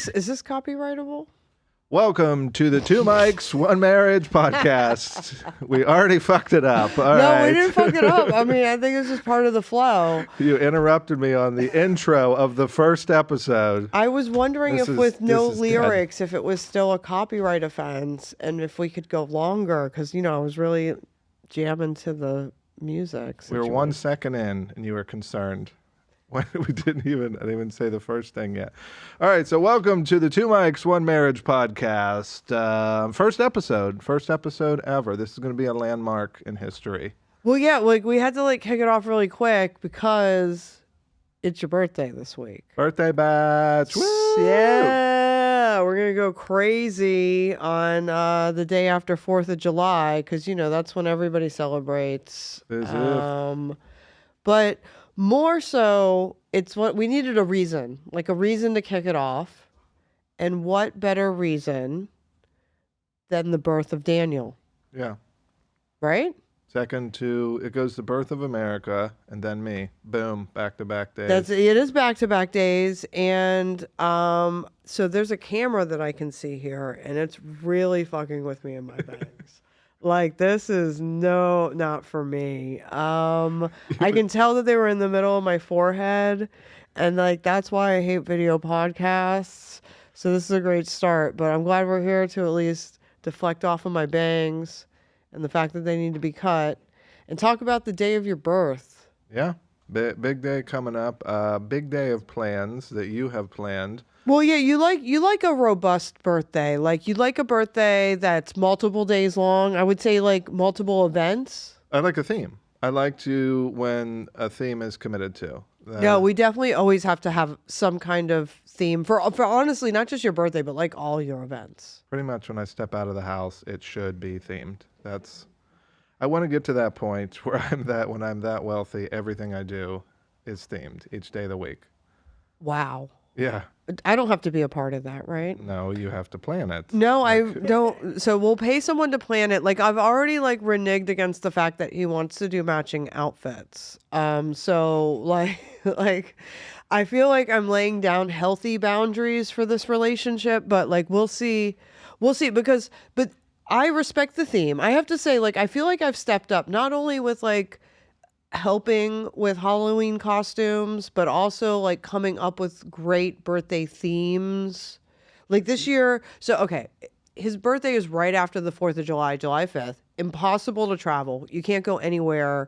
this copyrightable? Welcome to the Two Mics, One Marriage podcast. We already fucked it up. All right. We didn't fuck it up. I mean, I think it's just part of the flow. You interrupted me on the intro of the first episode. I was wondering if with no lyrics, if it was still a copyright offense and if we could go longer because, I was really jamming to the music. We were 1 second in and you were concerned. I didn't even say the first thing yet. All right, so welcome to the Two Mics, One Marriage podcast. First episode ever. This is going to be a landmark in history. Well, yeah, we had to kick it off really quick because it's your birthday this week. Birthday batch. Woo! Yeah, we're going to go crazy on the day after 4th of July because, that's when everybody celebrates. But more so, it's what we needed a reason to kick it off. And what better reason than the birth of Daniel? Yeah. Right? Second to, it goes the birth of America and then me. Boom, back-to-back days. It is back-to-back days. And so there's a camera that I can see here, and it's really fucking with me in my bangs. This is not for me. I can tell that they were in the middle of my forehead, and that's why I hate video podcasts. So this is a great start, but I'm glad we're here to at least deflect off of my bangs and the fact that they need to be cut and talk about the day of your birth. Yeah, big day coming up. Big day of plans that you have planned. Well, yeah, you like a robust birthday. You like a birthday that's multiple days long. I would say multiple events. I like a theme. I like to when a theme is committed to. No, we definitely always have to have some kind of theme for honestly, not just your birthday, but all your events. Pretty much when I step out of the house, it should be themed. I want to get to that point where when I'm that wealthy, everything I do is themed each day of the week. Wow. Yeah. I don't have to be a part of that, right? No, you have to plan it. No, I don't. So we'll pay someone to plan it. I've already reneged against the fact that he wants to do matching outfits. So I feel like I'm laying down healthy boundaries for this relationship, but we'll see but I respect the theme. I have to say, I feel like I've stepped up not only with helping with Halloween costumes, but also coming up with great birthday themes. This year, his birthday is right after the 4th of July, July 5th. Impossible to travel. You can't go anywhere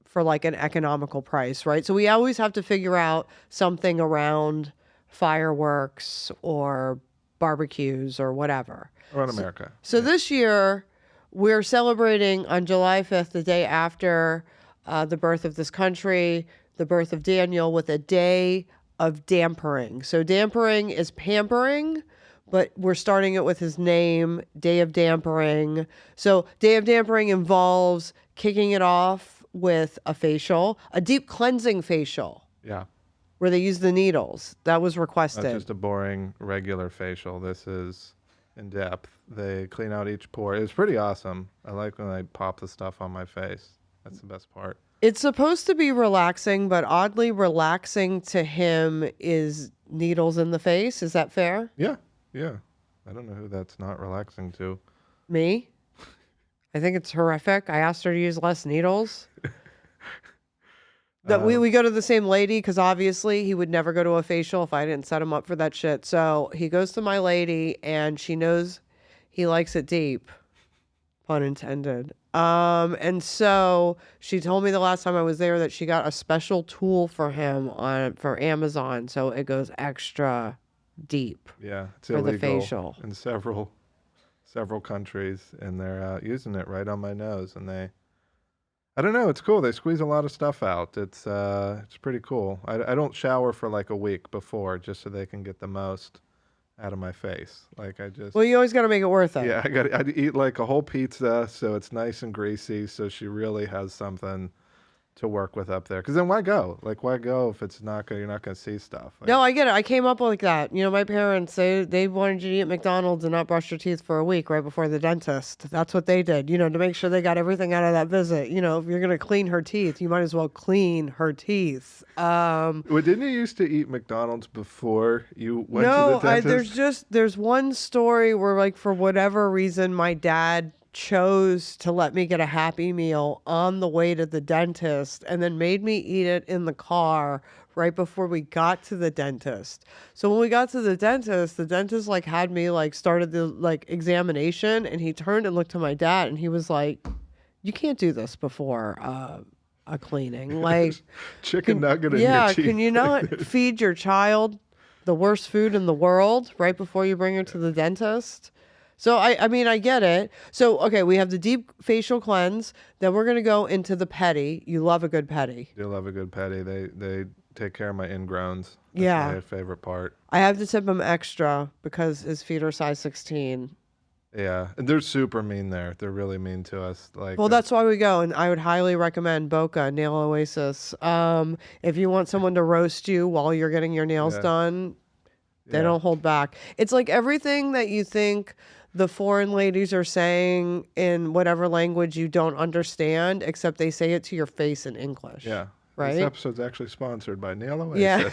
for an economical price, right? So we always have to figure out something around fireworks or barbecues or whatever. Around America. So this year, we're celebrating on July 5th, the day after the birth of this country, the birth of Daniel, with a day of dampering. So dampering is pampering, but we're starting it with his name, Day of Dampering. So Day of Dampering involves kicking it off with a facial, a deep cleansing facial. Yeah. Where they use the needles. That was requested. Not just a boring, regular facial. This is in depth. They clean out each pore. It's pretty awesome. I like when I pop the stuff on my face. That's the best part. It's supposed to be relaxing, but oddly relaxing to him is needles in the face. Is that fair? Yeah. I don't know who that's not relaxing to. Me? I think it's horrific. I asked her to use less needles. We go to the same lady because obviously he would never go to a facial if I didn't set him up for that shit. So he goes to my lady and she knows he likes it deep. Pun intended. And so she told me the last time I was there that she got a special tool for him for Amazon. So it goes extra deep. Yeah, it's for illegal the facial in several countries, and they're using it right on my nose. And I don't know, it's cool. They squeeze a lot of stuff out. It's pretty cool. I don't shower for a week before just so they can get the most out of my face. Well, you always got to make it worth it. Yeah, I'd eat a whole pizza so it's nice and greasy so she really has something to work with up there. Because then why go? Like, why go if it's not gonna, you're not gonna see stuff? Like, No, I get it. I came up like that. You know, my parents, they wanted you to eat McDonald's and not brush your teeth for a week right before the dentist. That's what they did, you know, to make sure they got everything out of that visit. You know, if you're going to clean her teeth, you might as well clean her teeth. well, didn't you used to eat McDonald's before you went to the No, dentist? there's one story where like for whatever reason my dad chose to let me get a Happy Meal on the way to the dentist and then made me eat it in the car right before we got to the dentist. So when we got to the dentist like had me like started the like examination and he turned and looked to my dad and he was like, "You can't do this before a cleaning." Like Chicken nugget in your yeah, teeth. can you not feed your child the worst food in the world right before you bring her to the dentist? So I mean, I get it. So, okay, we have the deep facial cleanse. Then we're going to go into the pedi. You love a good pedi. They love a good petty. They take care of my ingrowns. That's Yeah. my favorite part. I have to tip him extra because his feet are size 16. Yeah, and they're super mean there. They're really mean to us. Like, Well, that's why we go, and I would highly recommend Boca Nail Oasis. If you want someone to roast you while you're getting your nails Yeah. done, they yeah. don't hold back. It's like everything that you think the foreign ladies are saying in whatever language you don't understand, except they say it to your face in English. Yeah. Right? This episode's actually sponsored by Nail Oasis. Yeah.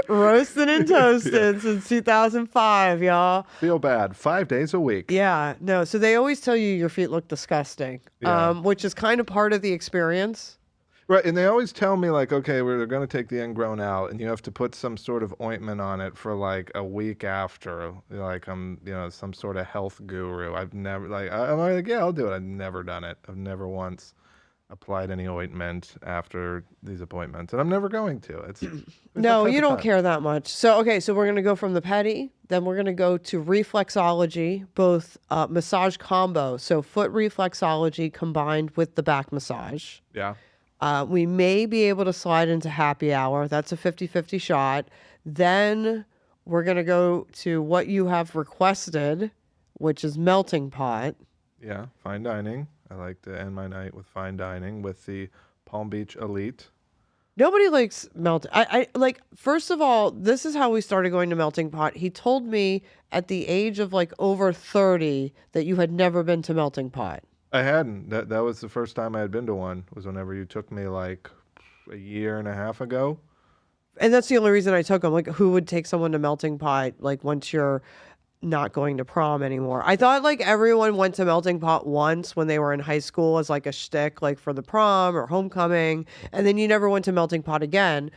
Roasted and toasted since 2005, y'all. Feel bad. 5 days a week. Yeah, no. So they always tell you your feet look disgusting, Yeah. which is kind of part of the experience. Right, and they always tell me like, okay, we're going to take the ingrown out, and you have to put some sort of ointment on it for like a week after. Like I'm, some sort of health guru. I've never I'm like, yeah, I'll do it. I've never done it. I've never once applied any ointment after these appointments, and I'm never going to. It's No, that type you of don't time. care that much. So, okay, so we're going to go from the pedi, then we're going to go to reflexology, both massage combo. So, foot reflexology combined with the back massage. Yeah. We may be able to slide into happy hour. That's a 50-50 shot. Then we're going to go to what you have requested, which is melting pot. Yeah, fine dining. I like to end my night with fine dining with the Palm Beach Elite. Nobody likes melting. I like, first of all, this is how we started going to melting pot. He told me at the age of like over 30 that you had never been to melting pot. I hadn't. That was the first time I had been to one. Was whenever you took me like a year and a half ago. And that's the only reason I took him. Like, who would take someone to melting pot like once you're not going to prom anymore? I thought like everyone went to melting pot once when they were in high school as like a shtick, like for the prom or homecoming, and then you never went to melting pot again.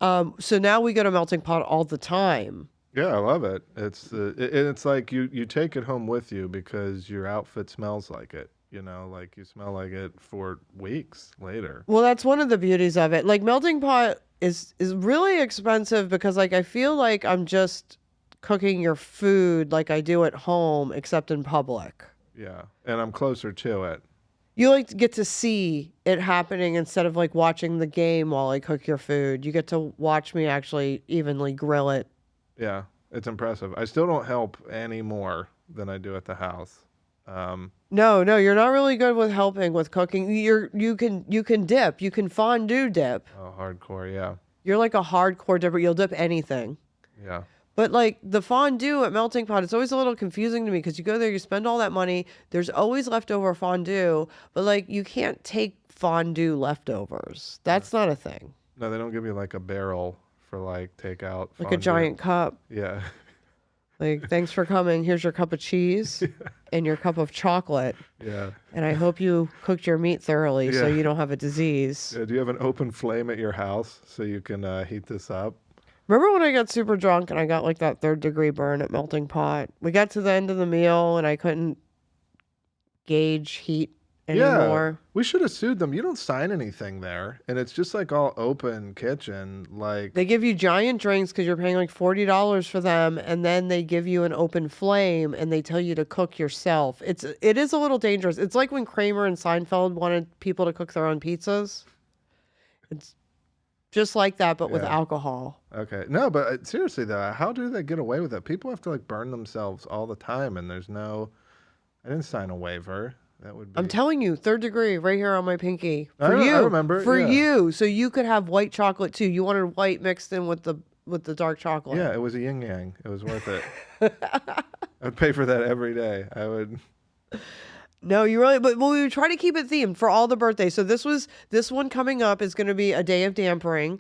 So now we go to melting pot all the time. Yeah, I love it. It's like you take it home with you because your outfit smells like it. Like you smell like it for weeks later. Well, that's one of the beauties of it. Like melting pot is really expensive because like I feel like I'm just cooking your food like I do at home, except in public. Yeah, and I'm closer to it. You like to get to see it happening instead of like watching the game while I cook your food. You get to watch me actually evenly grill it. Yeah, it's impressive. I still don't help any more than I do at the house. No, you're not really good with helping with cooking. You can dip. You can fondue dip. Oh, hardcore, yeah. You're like a hardcore dipper. You'll dip anything. Yeah. But like the fondue at Melting Pot, it's always a little confusing to me because you go there, you spend all that money. There's always leftover fondue, but like you can't take fondue leftovers. That's not a thing. No, they don't give you like a barrel for like takeout. Like a fondue. giant cup. Yeah. Like, thanks for coming. Here's your cup of cheese and your cup of chocolate. Yeah. And I hope you cooked your meat thoroughly so Yeah. you don't have a disease. Do you have an open flame at your house so you can heat this up? Remember when I got super drunk and I got like that 3rd-degree burn at Melting Pot? We got to the end of the meal and I couldn't gauge heat anymore. Yeah. We should have sued them. You don't sign anything there. And it's just like all open kitchen. Like, They give you giant drinks because you're paying like $40 for them, and then they give you an open flame and they tell you to cook yourself. It is a little dangerous. It's like when Kramer and Seinfeld wanted people to cook their own pizzas. It's just like that, but with Yeah. alcohol. okay. No, but seriously though, how do they get away with that? People have to like burn themselves all the time and I didn't sign a waiver. That would I'm be. telling you, 3rd degree right here on my pinky. I, For I you. remember. For Yeah. you. So you could have white chocolate too. You wanted white mixed in with the dark chocolate. Yeah, it was a yin yang. It was worth it. I would pay for that every day. I would. No, you really, but we try to keep it themed for all the birthdays. So this one coming up is going to be a day of dampering,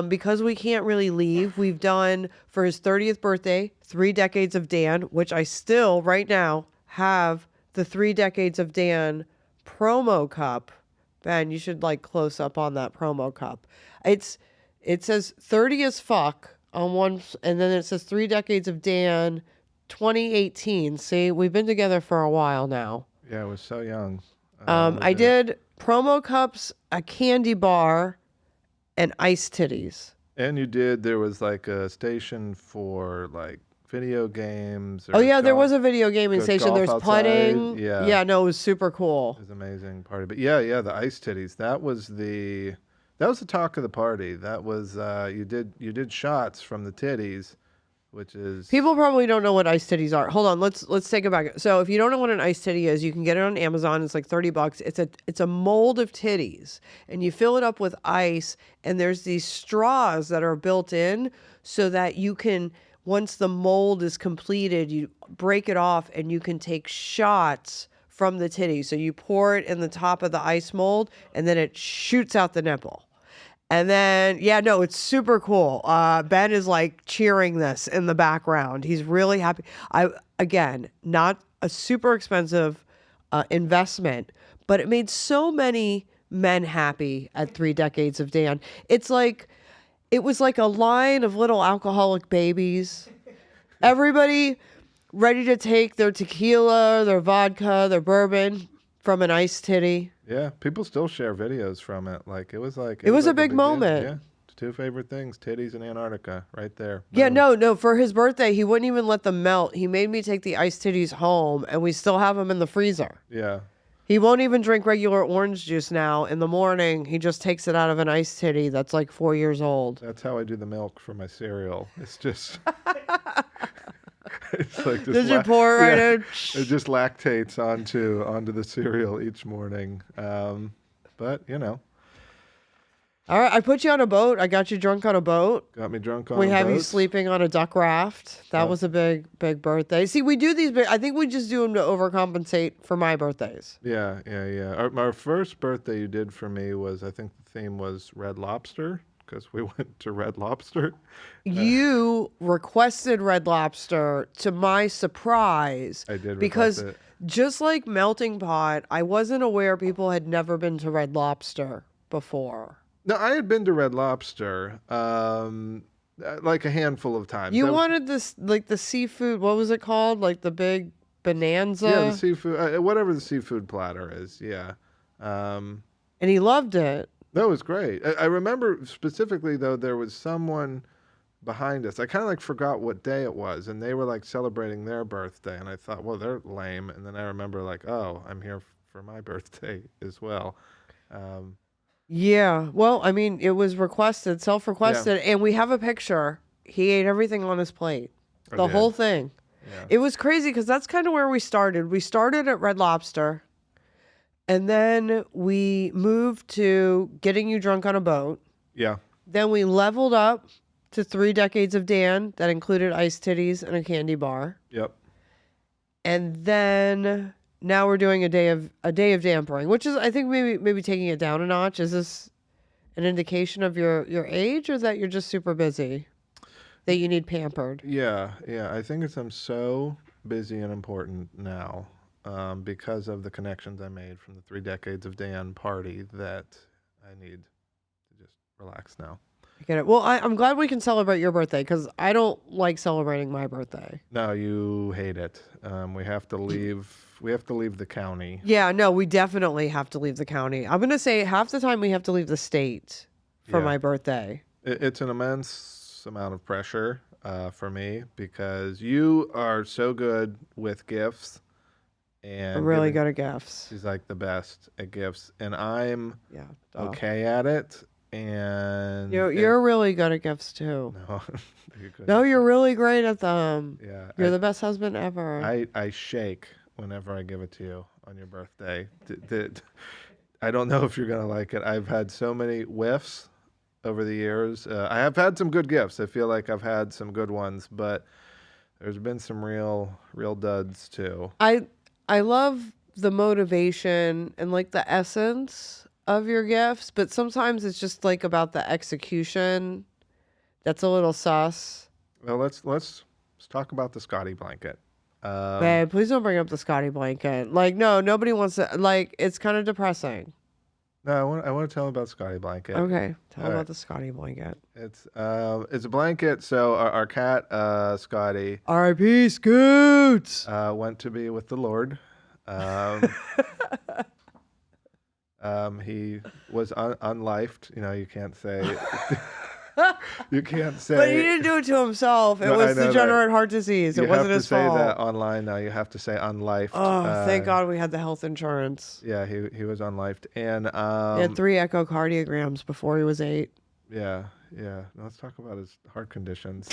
because we can't really leave. We've done for his 30th birthday 3 decades of Dan, which I still right now have the 3 decades of Dan promo cup. Ben, you should like close up on that promo cup. It says 30 as fuck on one, and then it says 3 decades of Dan, 2018. See, we've been together for a while now. Yeah, I was so young. I did promo cups, a candy bar, and iced titties. And you did. There was like a station for like video games. Oh yeah, there golf, was a video gaming station. golf There's outside. putting. Yeah. Yeah, no, it was super It cool. was an amazing party. But yeah, the ice titties. That was the talk of the party. That was you did shots from the titties, which is People probably don't know what iced titties are. Hold on, let's take it back. So if you don't know what an iced titty is, you can get it on Amazon. It's like $30. It's a mold of titties, and you fill it up with ice. And there's these straws that are built in so that you can, once the mold is completed, you break it off and you can take shots from the titty. So you pour it in the top of the ice mold, and then it shoots out the nipple. And then, yeah, no, it's super cool. Ben is like cheering this in the background. He's really happy. Again, not a super expensive investment, but it made so many men happy at 3 decades of Dan. It was like a line of little alcoholic babies. Everybody ready to take their tequila, their vodka, their bourbon from an iced titty. yeah. People still share videos from it. Like it was A like big deal. moment. Yeah, 2 favorite things: titties and Antarctica, right there. Yeah, Boom. no. For his birthday, he wouldn't even let them melt. He made me take the iced titties home, and we still have them in the freezer. Yeah, He won't even drink regular orange juice now. In the morning, he just takes it out of an iced titty that's like 4 years old. that's how I do the milk for my cereal. It's just. It's like just Did you pour it right yeah, in? it just lactates onto the cereal each morning. But All right, I put you on a boat. I got you drunk on a boat. got me drunk on We a have you boat. sleeping on a duck raft. That was a big birthday. See, we do these big. I think we just do them to overcompensate for my birthdays. Yeah. Our first birthday you did for me was, I think the theme was Red Lobster, because we went to Red Lobster. You requested Red Lobster to my surprise. I did because request it. just like Melting Pot, I wasn't aware people had never been to Red Lobster before. No, I had been to Red Lobster, like a handful of times. You That- wanted this, like the seafood, what was it called? Like the big bonanza? yeah, the seafood, whatever the seafood platter is. Yeah. And he loved it. That was great. I remember specifically though, there was someone behind us. I kind of like forgot what day it was, and they were like celebrating their birthday, and I thought, well, they're lame. And then I remember like, oh, I'm here for my birthday as well. Yeah. Well, I mean, it was requested, self-requested, and we have a picture. He ate everything on his plate. I The did. whole thing. Yeah. It was crazy because that's kind of where we started. We started at Red Lobster, and then we moved to getting you drunk on a boat. Yeah. Then we leveled up to 3 decades of Dan that included iced titties and a candy bar. Yep. And then now we're doing a day of dampering, which is, I think, maybe taking it down a notch. Is this an indication of your age, or that you're just super busy, that you need pampered? Yeah. I think I'm so busy and important now, because of the connections I made from the 3 decades of Dan party, that I need to just relax now. I get it. Well, I'm glad we can celebrate your birthday because I don't like celebrating my birthday. No, you hate it. We have to leave. We have to leave the county. Yeah, no, we definitely have to leave the county. I'm going to say half the time we have to leave the state for Yeah. my birthday. It's an immense amount of pressure for me, because you are so good with gifts, and I'm really good at gifts. She's like the best at gifts, and I'm Yeah. okay at it. And You're really good at gifts too. no, you're good. No, you're really great at them. Yeah, You're the best husband ever. I shake whenever I give it to you. on your birthday. I don't know if you're gonna like it. I've had so many whiffs over the years. I have had some good gifts. I feel like I've had some good ones, but there's been some real duds too. I love the motivation and like the essence of your gifts, but sometimes it's just like about the execution that's a little sus. Well, let's talk about the Scotty blanket. Um, Babe, please don't bring up the Scotty blanket. Like, no, nobody wants to. Like, it's kind of depressing. no, I want to tell them about Scotty blanket. Okay, tell All about right. the Scotty blanket. It's a blanket. So our cat Scotty R.I.P. Scoots. went to be with the Lord. Um, he was unlifed. You know, you can't say. You can't say. But he didn't do it to himself. It No, I was know degenerate heart disease. You It have wasn't to his say fault. that online now. You have to say unlifed. Oh, thank God we had the health insurance. Yeah, he was unlifed, and He had 3 echocardiograms before he was 8. yeah. Now let's talk about his heart conditions.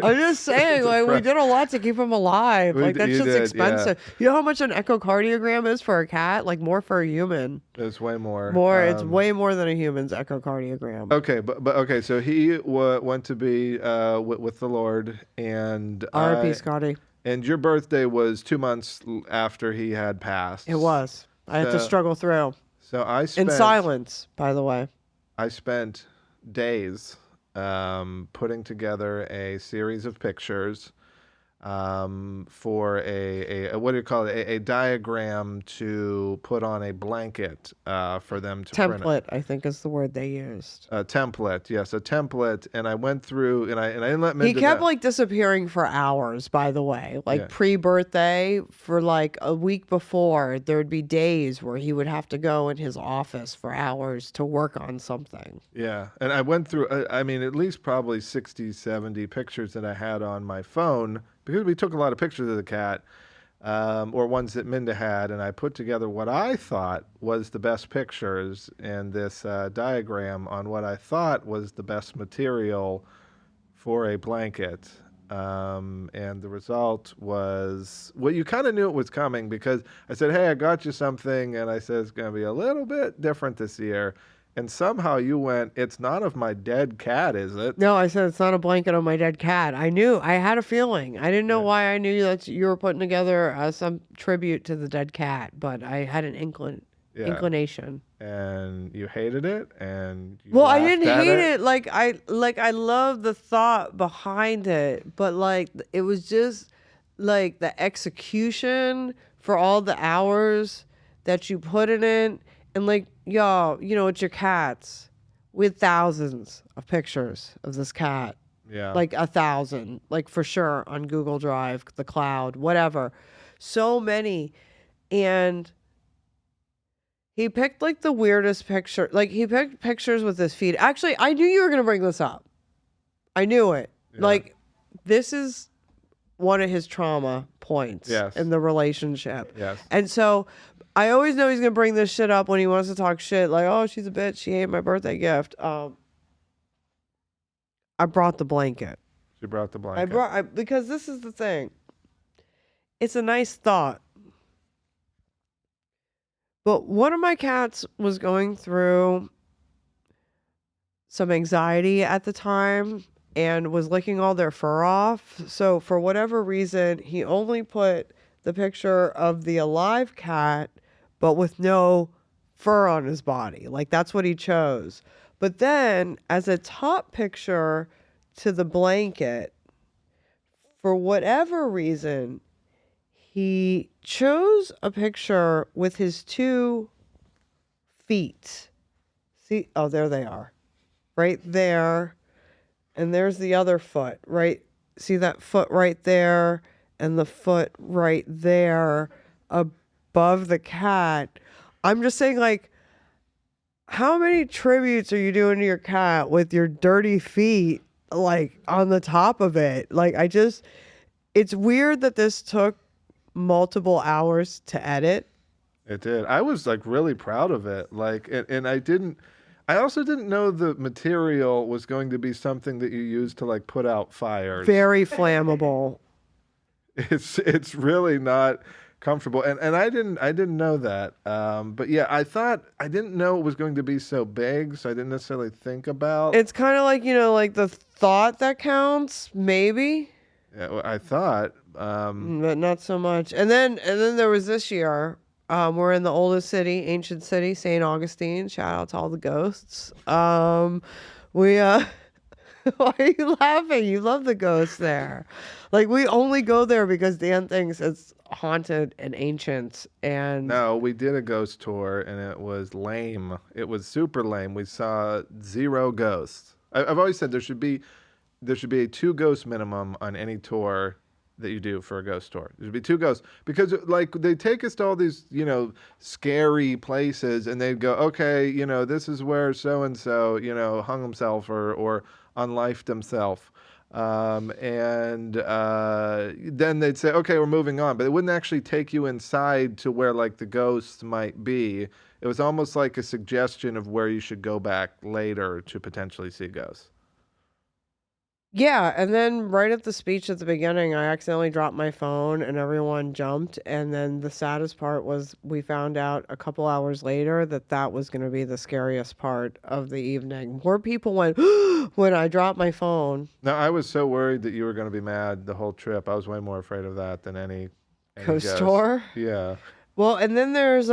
I'm just saying, like, we did a lot to keep him alive. Like, that You shit's did, expensive. You know how much an echocardiogram is for a cat? Like, more for a human. It's way more. It's way more than a human's echocardiogram. Okay, but okay. So he went to be with the Lord, and R.I.P. Scotty. and your birthday was 2 months after he had passed. It was. I had to So- struggle through. So I spent In silence, by the way. I spent days putting together a series of pictures for a what do you call it? A diagram to put on a blanket for them to print. Template, I think is the word they used. A template, yes, a template. And I went through, and I didn't let Minda He kept know. like disappearing for hours, by the way. Like Yeah. pre-birthday, for like a week before, there would be days where he would have to go in his office for hours to work on something. Yeah, and I went through, I mean, at least probably 60, 70 pictures that I had on my phone because we took a lot of pictures of the cat, or ones that Minda had, and I put together what I thought was the best pictures and this diagram on what I thought was the best material for a blanket. And the result was, well, you kind of knew it was coming because I said, hey, I got you something, and I said it's going to be a little bit different this year. And somehow you went, it's not of my dead cat, is it? No, I said it's not a blanket on my dead cat. I knew. I had a feeling. I didn't know why I knew that you were putting together some tribute to the dead cat, but I had an inclination. And you hated it, and you Well, I laughed didn't at hate it. Like I love the thought behind it, but like it was just like the execution for all the hours that you put in it, and like y'all, you know, it's your cats with thousands of pictures of this cat, Yeah. like 1,000, like for sure on Google Drive, the cloud, whatever, so many, and. He picked like the weirdest picture. Like he picked pictures with his feet. Actually, I knew you were going to bring this up. I knew it. Yeah. Like this is one of his trauma points Yes. in the relationship. Yes. And so I always know he's going to bring this shit up when he wants to talk shit. Like, oh, she's a bitch. She ate my birthday gift. I brought the blanket. She brought the blanket. Because this is the thing. It's a nice thought. But one of my cats was going through some anxiety at the time and was licking all their fur off. So for whatever reason, he only put the picture of the alive cat, but with no fur on his body. Like that's what he chose. But then as a top picture to the blanket, for whatever reason, he chose a picture with his 2 feet. See? Oh, there they are. Right there. And there's the other foot, right? See that foot right there and the foot right there above the cat. I'm just saying, like, how many tributes are you doing to your cat with your dirty feet, like, on the top of it? Like, it's weird that this took multiple hours to edit. It did. I was like really proud of it. Like, and I also didn't know the material was going to be something that you use to like put out fires. Very flammable. It's really not comfortable, and I didn't know that. But yeah, I didn't know it was going to be so big, so I didn't necessarily think about. It's kind of like, like the thought that counts, maybe, Yeah, I thought. but not so much. And then there was this year. We're in the oldest city, ancient city, St. Augustine. Shout out to all the ghosts. We Why are you laughing? You love the ghosts there. Like, we only go there because Dan thinks it's haunted and ancient. And No, we did a ghost tour and it was lame. It was super lame. We saw zero ghosts. I've always said there should be a two ghost minimum on any tour that you do for a ghost tour. There should be two ghosts because like they take us to all these scary places and they'd go, okay, this is where so and so hung himself or unlifed himself. And then they'd say, okay, we're moving on, but it wouldn't actually take you inside to where like the ghosts might be. It was almost like a suggestion of where you should go back later to potentially see ghosts. yeah, and then right at the speech at the beginning, I accidentally dropped my phone and everyone jumped. And then the saddest part was we found out a couple hours later that that was going to be the scariest part of the evening. More people went when I dropped my phone. No, I was so worried that you were going to be mad the whole trip. I was way more afraid of that than any Coast ghost. tour. Yeah, Well, and then there's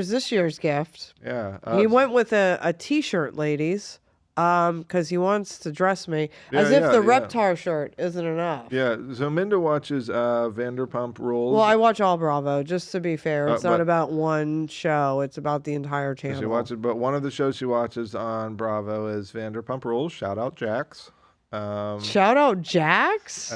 this year's gift. yeah, He went with a t-shirt, ladies, because he wants to dress me as if the yeah. Reptar shirt isn't enough. Yeah, so Minda watches Vanderpump Rules. Well, I watch all Bravo, just to be fair. It's not but about one show. It's about the entire channel. she watches, but one of the shows she watches on Bravo is Vanderpump Rules. Shout out Jax. Shout out Jax.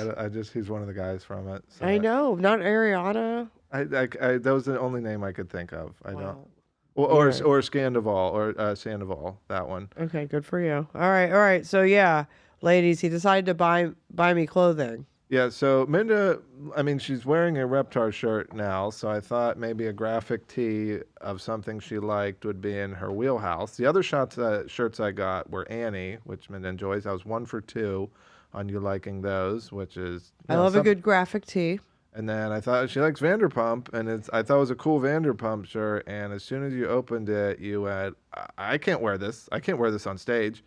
He's one of the guys from it. So I know, not Ariana. that was the only name I could think of. I don't. Wow. Or Yeah. Scandival or Sandoval, that one. Okay, good for you. All right. So yeah, ladies, he decided to buy me clothing. Yeah, so Minda, I mean, she's wearing a Reptar shirt now, so I thought maybe a graphic tee of something she liked would be in her wheelhouse. The other shirts I got were Annie, which Minda enjoys. I was 1 for 2 on you liking those, which is I love a good graphic tee. And then I thought she likes Vanderpump, and I thought it was a cool Vanderpump shirt. And as soon as you opened it, you went, I can't wear this. I can't wear this on stage.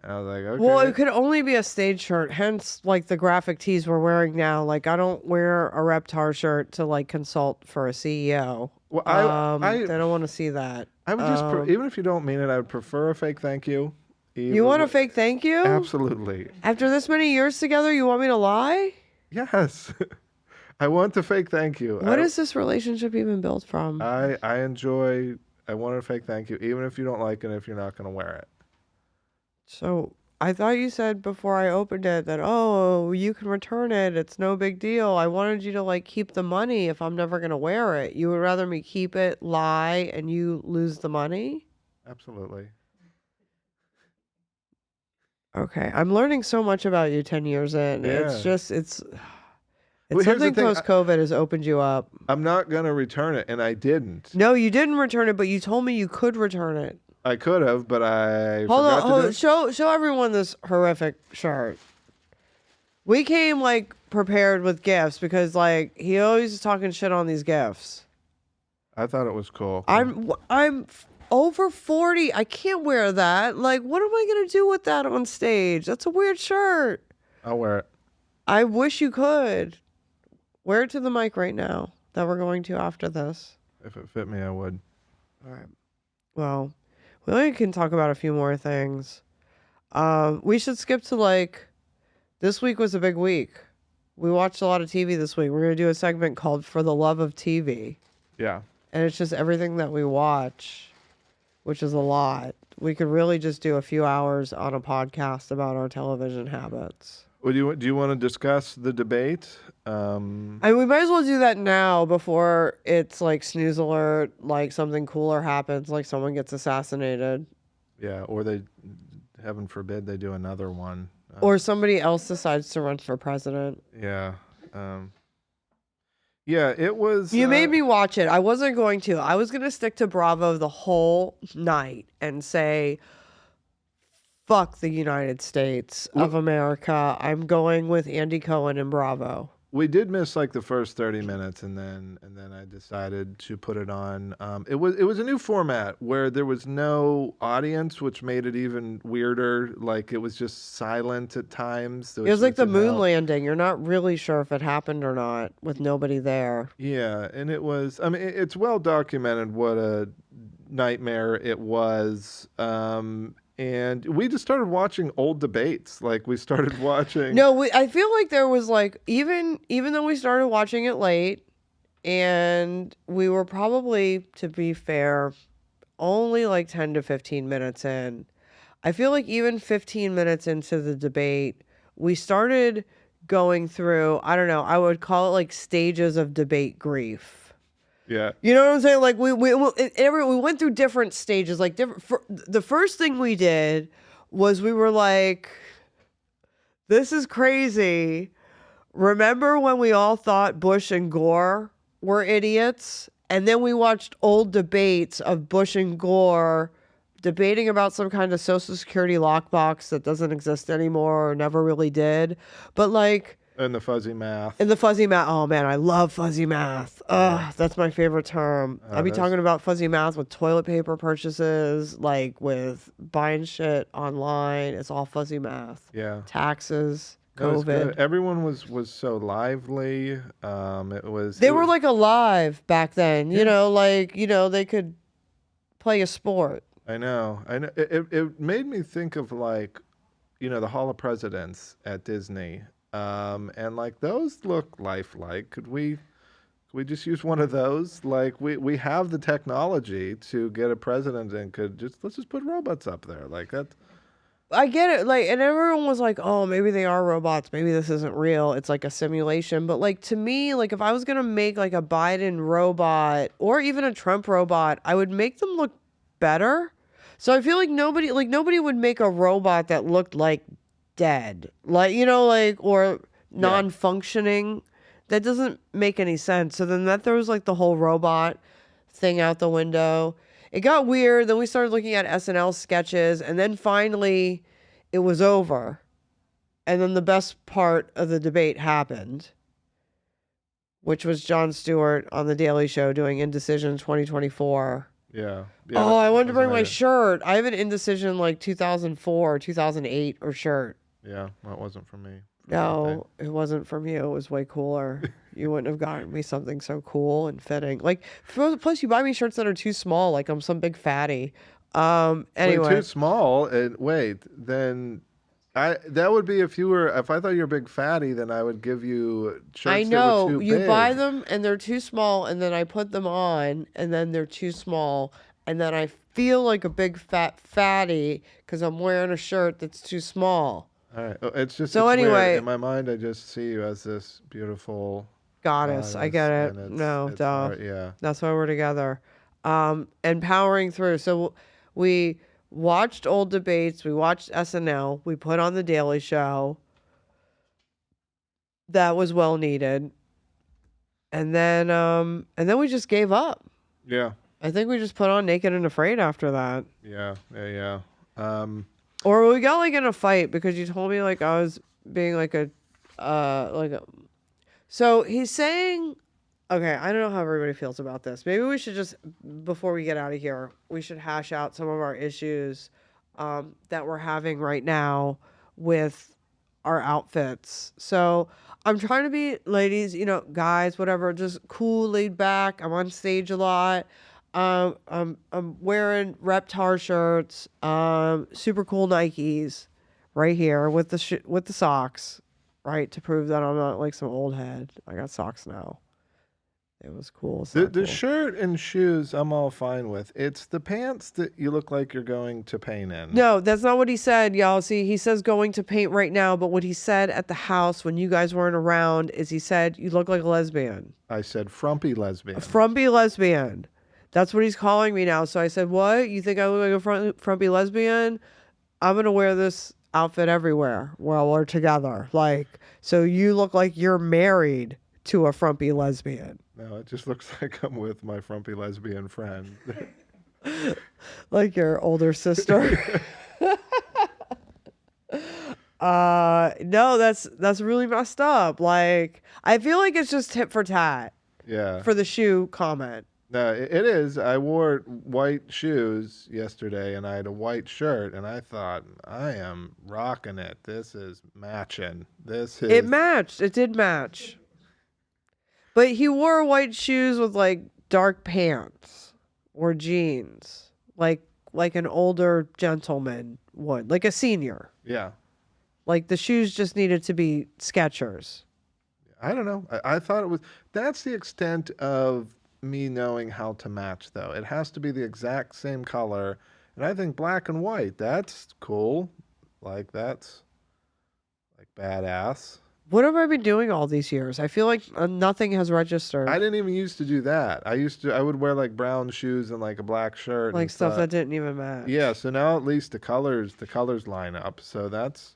And I was like, okay. Well, it could only be a stage shirt, hence like the graphic tees we're wearing now. Like, I don't wear a Reptar shirt to like consult for a CEO. Well, They don't want to see that. I would just, even if you don't mean it, I would prefer a fake thank you. You want a fake thank you? Absolutely. After this many years together, you want me to lie? Yes. I want the fake thank you. What is this relationship even built from? I want a fake thank you, even if you don't like it, if you're not going to wear it. So I thought you said before I opened it that, oh, you can return it. It's no big deal. I wanted you to like keep the money if I'm never going to wear it. You would rather me keep it, lie, and you lose the money? Absolutely. Okay. I'm learning so much about you 10 years in. Yeah. It's Well, here's the something thing, post-COVID has opened you up. I'm not going to return it, and I didn't. No, you didn't return it, but you told me you could return it. I could have, but I Hold forgot on. to do it. Show everyone this horrific shirt. We came like prepared with gifts because like he always is talking shit on these gifts. I thought it was cool. I'm over 40. I can't wear that. Like, what am I gonna do with that on stage? That's a weird shirt. I'll wear it. I wish you could. Wear it to the mic right now that we're going to after this. If it fit me, I would. All right. Well, we only can talk about a few more things. We should skip to like, this week was a big week. We watched a lot of TV this week. We're going to do a segment called For the Love of TV. Yeah. And it's just everything that we watch, which is a lot. We could really just do a few hours on a podcast about our television habits. Well, do you want to discuss the debate? And we might as well do that now before it's like snooze alert, like something cooler happens, like someone gets assassinated. Yeah, or they, heaven forbid, they do another one. Or somebody else decides to run for president. Yeah. Yeah, it was. You made me watch it. I wasn't going to. I was going to stick to Bravo the whole night and say, fuck the United States of America. I'm going with Andy Cohen and Bravo. we did miss like the first 30 minutes, and then I decided to put it on. It was a new format where there was no audience, which made it even weirder. Like it was just silent at times, It was like which the didn't moon help. landing. You're not really sure if it happened or not with nobody there. Yeah, and it was. I mean, it's well documented what a nightmare it was. And we just started watching old debates. Like we started watching. No, I feel like there was like even though we started watching it late, and we were probably, to be fair, only like 10 to 15 minutes in. I feel like even 15 minutes into the debate, we started going through, I don't know, I would call it like stages of debate grief. Yeah. You know what I'm saying? Like we went through different stages. Like the first thing we did was we were like, "This is crazy." Remember when we all thought Bush and Gore were idiots? And then we watched old debates of Bush and Gore debating about some kind of Social Security lockbox that doesn't exist anymore or never really did. But like, And the fuzzy math. in the fuzzy math, oh man, I love fuzzy math. Yeah. That's my favorite term. I'll be That's talking about fuzzy math with toilet paper purchases, like with buying shit online. It's all fuzzy math. Yeah. Taxes, That was good. COVID. Everyone was so lively. They It were was, like alive back then, Yeah. they could play a sport. I know. I know. It made me think of like, the Hall of Presidents at Disney. And like those look lifelike. Could we just use one of those? Like we have the technology to get a president and let's just put robots up there. Like that. I get it, like, and everyone was like, "Oh, maybe they are robots. Maybe this isn't real. It's like a simulation." But like to me, like if I was gonna make like a Biden robot or even a Trump robot, I would make them look better. So I feel like nobody would make a robot that looked like dead, or Yeah. non-functioning. That doesn't make any sense. So then that throws like the whole robot thing out the window. It got weird. Then we started looking at SNL sketches, and then finally it was over. And then the best part of the debate happened, which was Jon Stewart on The Daily Show doing Indecision 2024. Yeah. Yeah. Oh, I wanted to that was bring my amazing. shirt. I have an Indecision like 2004 or 2008 or shirt. Yeah. Well, it wasn't for me. No, it wasn't from you. It was way cooler. You wouldn't have gotten me something so cool and fitting. Like, plus you buy me shirts that are too small, like I'm some big fatty. Wait, Anyway, too small. And wait, then that would be if I thought you were a big fatty, then I would give you I shirts that were know too you big. buy them and they're too small, and then I put them on, and then they're too small, and then I feel like a big fat fatty because I'm wearing a shirt that's too small. All right. Oh, it's just So it's weird. anyway, In my mind, I just see you as this beautiful goddess, I goddess, get it. and No, it's duh. hard. Yeah. That's why we're together. And powering through. So we watched old debates, we watched SNL, we put on The Daily Show. That was well needed. And then we just gave up. Yeah. I think we just put on Naked and Afraid after that. Yeah. Yeah. Or we got like in a fight because you told me like I was being like a. So he's saying, okay, I don't know how everybody feels about this. Maybe we should just, before we get out of here, we should hash out some of our issues that we're having right now with our outfits. So I'm trying to be, ladies, guys, whatever, just cool, laid back. I'm on stage a lot. I'm wearing Reptar shirts, super cool Nikes, right here with the socks, right, to prove that I'm not like some old head. I got socks now. It was cool. It's The not the cool. shirt and shoes I'm all fine with. It's the pants that you look like you're going to paint in. No, that's not what he said, y'all. See, he says going to paint right now, but what he said at the house when you guys weren't around is he said you look like a lesbian. I said frumpy lesbian. A frumpy lesbian. That's what he's calling me now. So I said, what? You think I look like a frumpy lesbian? I'm going to wear this outfit everywhere while we're together. Like, so you look like you're married to a frumpy lesbian. No, it just looks like I'm with my frumpy lesbian friend. Like your older sister. No, that's really messed up. Like, I feel like it's just tit for tat Yeah. for the shoe comment. No, it is. I wore white shoes yesterday and I had a white shirt and I thought, I am rocking it. This is matching. This It is. matched. It did match. But he wore white shoes with like dark pants or jeans, like an older gentleman would, like a senior. Yeah. Like the shoes just needed to be Skechers. I don't know. I thought it was. That's the extent of me knowing how to match, though. It has to be the exact same color. And I think black and white, that's cool. Like, that's like badass. What have I been doing all these years? I feel like nothing has registered. I didn't even used to do that. I would wear like brown shoes and like a black shirt Like and stuff stuff. that didn't even match. Yeah, so now at least the colors line up. So that's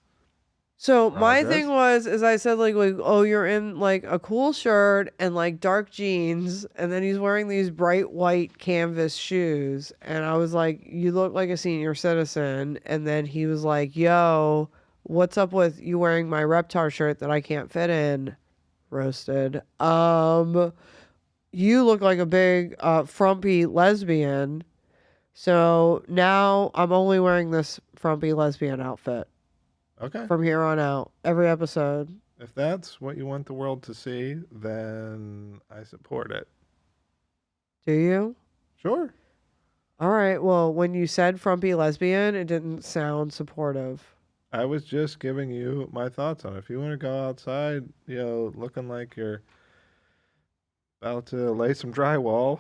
So my progress. thing is I said like, oh, you're in like a cool shirt and like dark jeans, and then he's wearing these bright white canvas shoes, and I was like, you look like a senior citizen, and then he was like, yo, what's up with you wearing my Reptar shirt that I can't fit in? Roasted. You look like a big frumpy lesbian, so now I'm only wearing this frumpy lesbian outfit Okay. from here on out, every episode. If that's what you want the world to see, then I support it. Do you? Sure. All right. Well, when you said frumpy lesbian, it didn't sound supportive. I was just giving you my thoughts on it. If you want to go outside, looking like you're about to lay some drywall,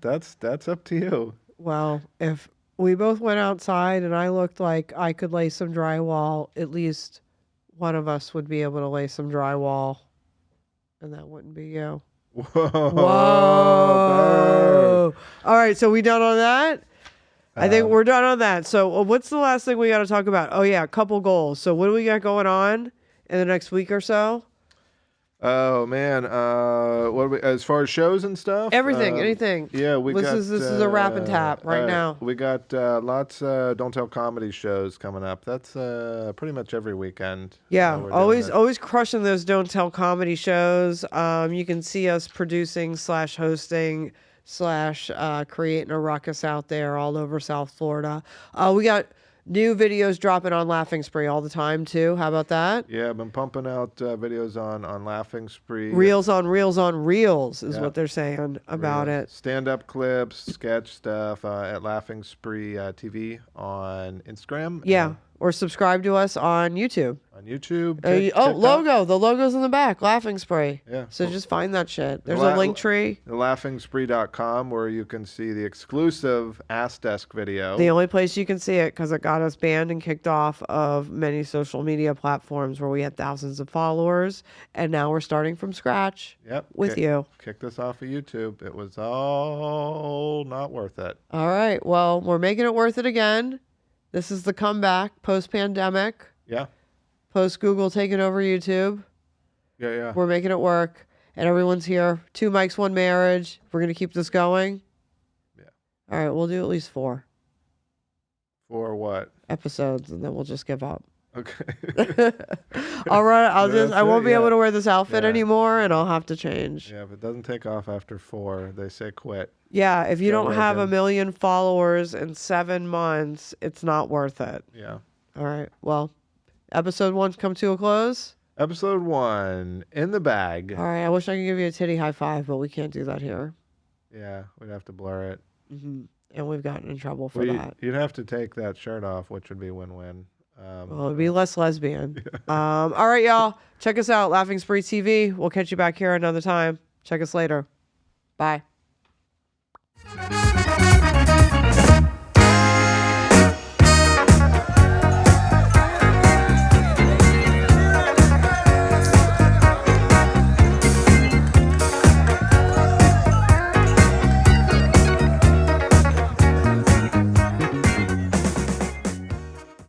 that's up to you. Well, if we both went outside and I looked like I could lay some drywall, at least one of us would be able to lay some drywall, and that wouldn't be you. Whoa. Whoa. All right. So we done on that? I think Um, we're done on that. So what's the last thing we got to talk about? Oh, yeah. Couple goals. So what do we got going on in the next week or so? Oh man, as far as shows and stuff? Anything. Yeah, This is a wrap and tap right now. We got lots Don't Tell comedy shows coming up. That's pretty much every weekend. Yeah, we're doing always it. always crushing those Don't Tell comedy shows. You can see us producing / hosting / creating a ruckus out there all over South Florida. We got new videos dropping on Laughing Spree all the time too. How about that? Yeah, I've been pumping out videos on Laughing Spree. Reels on reels on reels is Yeah. what they're saying about it. Stand-up clips, sketch stuff at Laughing Spree TV on Instagram. Yeah, and or subscribe to us on YouTube. on YouTube. Oh, logo. The logo's in the back. Laughing Spray. Yeah. So just find that shit. There's La- a link tree. LaughingSpree.com where you can see the exclusive Ask Desk video. The only place you can see it because it got us banned and kicked off of many social media platforms where we had thousands of followers. And now we're starting from scratch Yep. with you. Kicked us off of YouTube. It was all not worth it. All right. Well, we're making it worth it again. This is the comeback post-pandemic, Yeah. post-Google taking over YouTube. Yeah. We're making it work. And everyone's here. 2 mics, 1 marriage. We're going to keep this going. Yeah. All right. We'll do at least 4 For what? episodes and then we'll just give up. Okay. All right. That's I won't it, be able yeah. to wear this outfit Yeah. anymore and I'll have to change. Yeah, if it doesn't take off after 4, they say quit. Yeah. If you Joe don't have a Rogan. million followers in 7 months, it's not worth it. Yeah. All right. Well, episode 1's come to a close. Episode 1 in the bag. All right. I wish I could give you a titty high five, but we can't do that here. Yeah, we'd have to blur it. And we've gotten in trouble for Well, that. you'd have to take that shirt off, which would be win-win. Well, it'd be less lesbian. All right, y'all. Check us out, Laughing Spree TV. We'll catch you back here another time. Check us later. Bye.